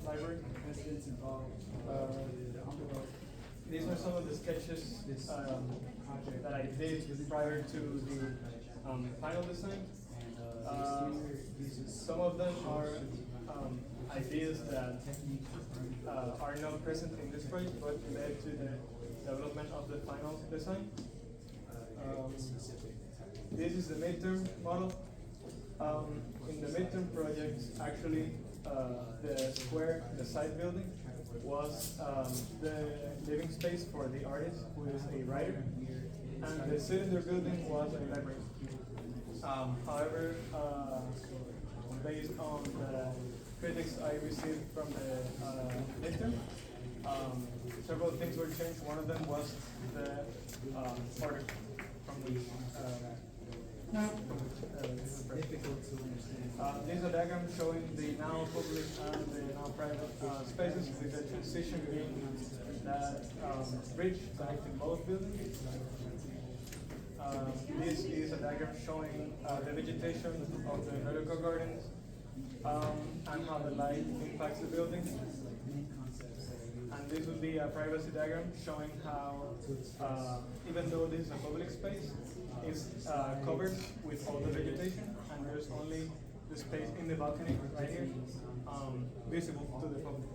library. These are some of the sketches that I did prior to the final design. Some of them are ideas that are not present in this project, but led to the development of the final design. This is the midterm model. In the midterm project, actually, the square, the side building, was the living space for the artist, who is a writer, and the cylinder building was a library. However, based on the critics I received from the midterm, several things were changed. One of them was the order from which difficult to understand. this is a diagram showing the now public and the now private spaces, with the transition being that bridge connecting both buildings. This is a diagram showing the vegetation of the vertical gardens and how the light impacts the building. And this would be a privacy diagram showing how, even though this is a public space, it's covered with all the vegetation, and there's only the space in the balcony right here visible to the public.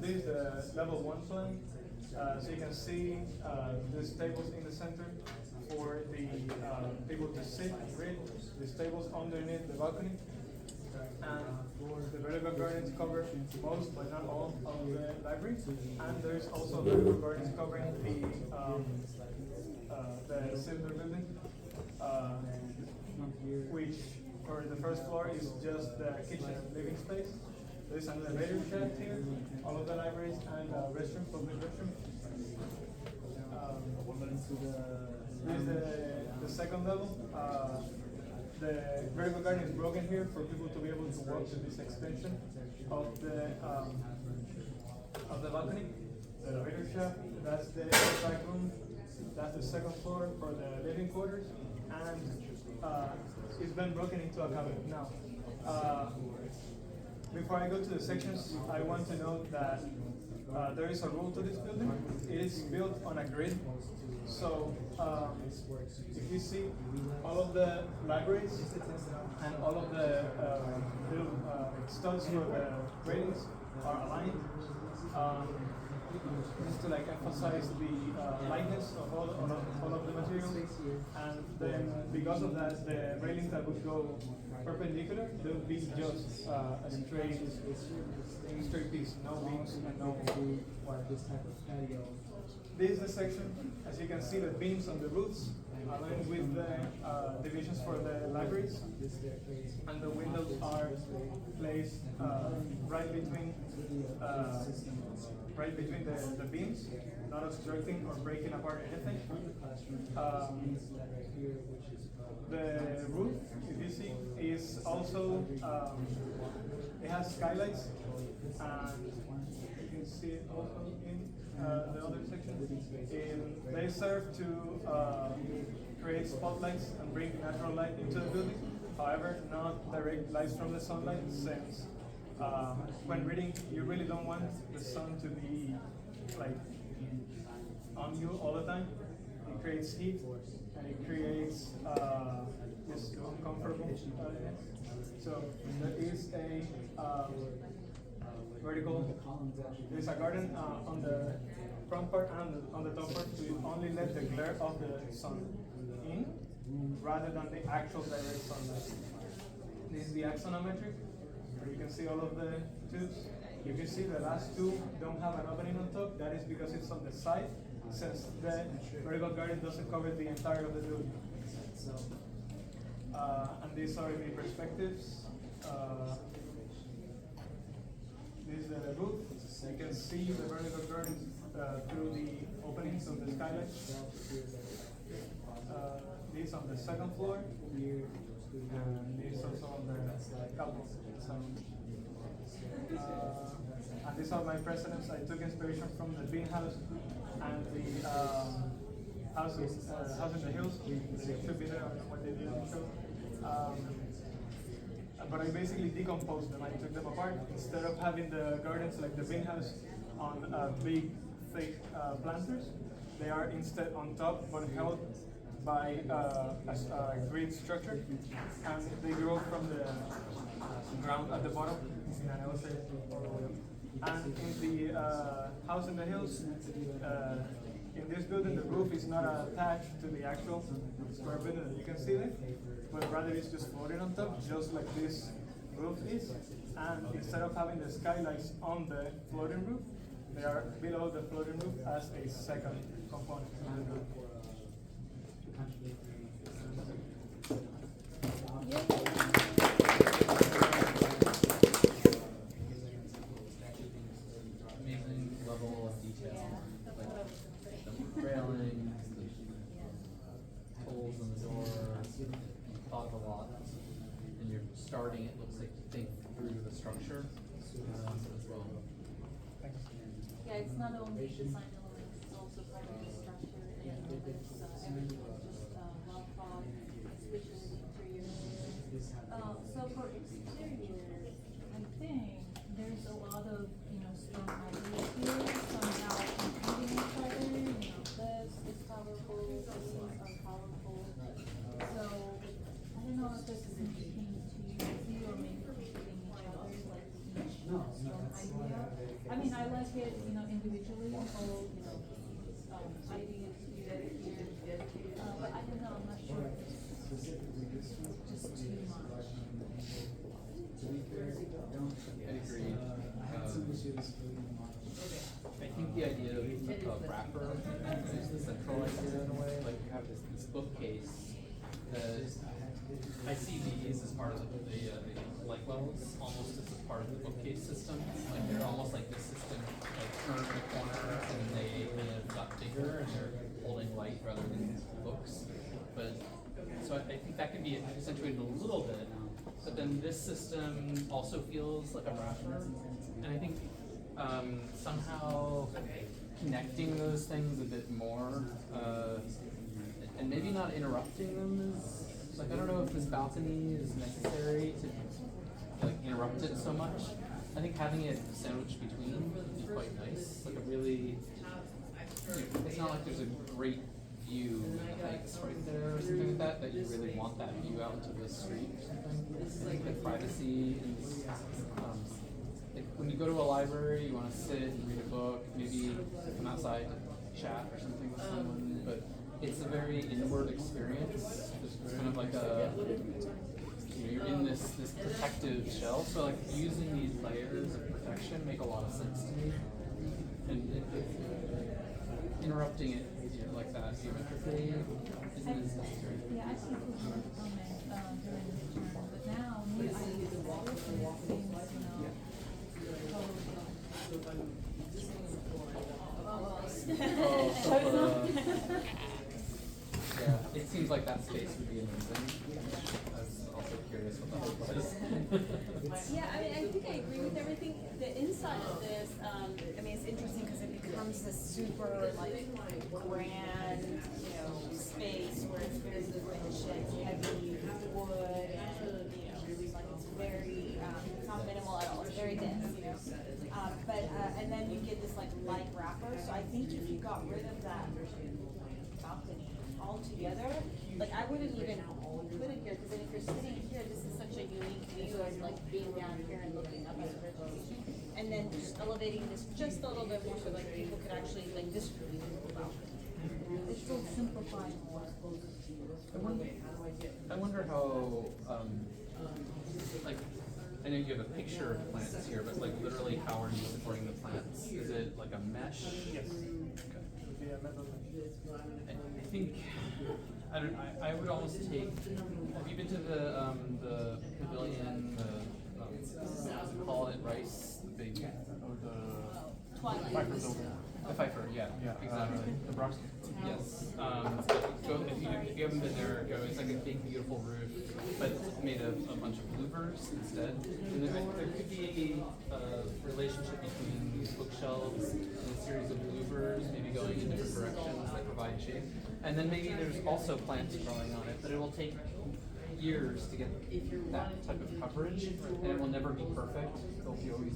This is the level 1 plan. So you can see there's tables in the center for the people to sit and read. There's tables underneath the balcony. And the vertical gardens cover most, but not all, of the library. And there's also vertical gardens covering the cylinder building, which for the first floor is just the kitchen and living space. There's an elevator shaft here, all of the libraries, and restroom, public restroom. This is the second level. The vertical garden is broken here for people to be able to walk to this extension of the balcony. The elevator shaft, that's the back room. That's the second floor for the living quarters, and it's been broken into a cabinet. Now, before I go to the sections, I want to note that there is a rule to this building. It is built on a grid. So if you see, all of the libraries and all of the little studs for the ratings are aligned. Just to emphasize the lightness of all of the materials, and then because of that, the railings that would go perpendicular, they would be just a straight piece, no beams and no. This type of patio. This is the section. As you can see, the beams on the roofs aligned with the divisions for the libraries, and the windows are placed right between the beams, not obstructing or breaking apart anything. The roof, if you see, is also it has skylights, and you can see it also in the other section. They serve to create spotlights and bring natural light into the building. However, not direct lights from the sunlight, since when reading, you really don't want the sun to be on you all the time. It creates heat, and it creates this uncomfortable. So there is a vertical. There's a garden on the front part and on the top part to only let the glare of the sun in, rather than the actual direct sunlight. This is the axonometric, where you can see all of the tubes. If you see the last two don't have an opening on top, that is because it's on the side, since the vertical garden doesn't cover the entire of the building. And these are the perspectives. This is the roof. You can see the vertical gardens through the openings of the skylight. These on the second floor, and these are some of the couples. And these are my precedents. I took inspiration from the Bean House and the House in the Hills. They should be there on what they did in the show. but I basically decomposed them. I took them apart. Instead of having the gardens like the bean house on big, thick planters, they are instead on top, but held by a grid structure, and they grow from the ground at the bottom. And I will say all the way up. And in the house in the hills, in this building, the roof is not attached to the actual square building that you can see there, but rather it's just floating on top, just like this roof is. And instead of having the skylights on the floating roof, they are below the floating roof as a second component of the building. Amazing level of detail, like the railing, the holes in the door. You thought of a lot, and you're starting. It looks like to think through the structure as well. Yeah, it's not only design elements, it's also part of the structure, and everything is just well thought, especially the interior. So for exterior, I think there's a lot of, strong ideas here, somehow competing each other, this is powerful, these are powerful. So, I don't know if this is interesting to you, or maybe competing each other, like each strong idea. I mean, I like it, individually, all, ideas here, but I don't know, I'm not sure if it's just too much. I agree. I think the idea of a wrapper is the central idea in a way. Like you have this bookcase that I see these as part of the light wells, almost as a part of the bookcase system. Like they're almost like this system, like turn in a corner and they kind of got bigger and they're holding light rather than books. But so I think that can be accentuated a little bit. But then this system also feels like a wrapper, and I think somehow connecting those things a bit more, and maybe not interrupting them is like, I don't know if this balcony is necessary to like interrupt it so much. I think having it sandwiched between would be quite nice. Like a really, it's not like there's a great view heights right there or something like that you really want that view out into the street or something. I think the privacy is, like when you go to a library, you want to sit and read a book, maybe come outside, chat or something with someone, but it's a very inward experience. It's kind of like a, you're in this protective shell, so like using these layers of protection make a lot of sense to me. And interrupting it like that geometrically isn't as necessary. Yeah, I think we had a comment during the term, but now new ideas evolve and things, Yeah, it seems like that space would be amazing. I was also curious what the hope was. Yeah, I mean, I think I agree with everything. The inside of this, I mean, it's interesting because it becomes this super, like, grand, space where it's very rich and heavy wood and, it's very, it's not minimal at all. It's very dense, and then you get this, like, light wrapper. So I think if you got rid of that balcony altogether, like, I wouldn't even put it here, because then if you're sitting here, this is such a unique view of like being down here and looking up at the vegetation, and then just elevating this just a little bit more so like people could actually like this really cool balcony. It's so simplified. I wonder how, like, I know you have a picture of plants here, but like literally how are you supporting the plants? Is it like a mesh? Yes. Okay. It would be a metal mesh. I think I would almost take. Have you been to the pavilion? What's it called at Rice? The big Twilight. Pfeiffer building. the Pfeiffer, yeah, exactly. The Bronx. Yes. Go if you haven't been there. Go. It's like a big, beautiful roof, but it's made of a bunch of louvers instead. And there could be a relationship between these bookshelves and a series of louvers, maybe going in different directions that provide shape. And then maybe there's also plants growing on it, but it will take years to get that type of coverage, and it will never be perfect. There'll be always,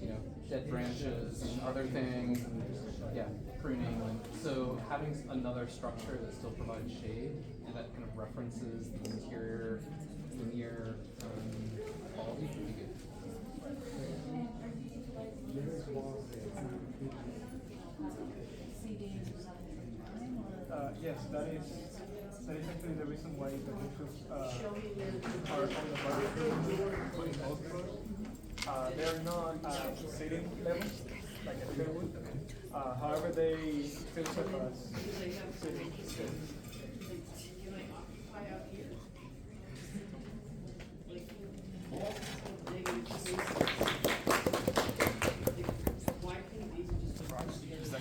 you know, dead branches and other things, and yeah, pruning. And so having another structure that still provides shade and that kind of references the interior linear quality would be good. Yes, that is actually the reason why the roofs are on the bottom putting oak roofs. They're not sitting levels like a clear wood. However, they feel safe as sitting.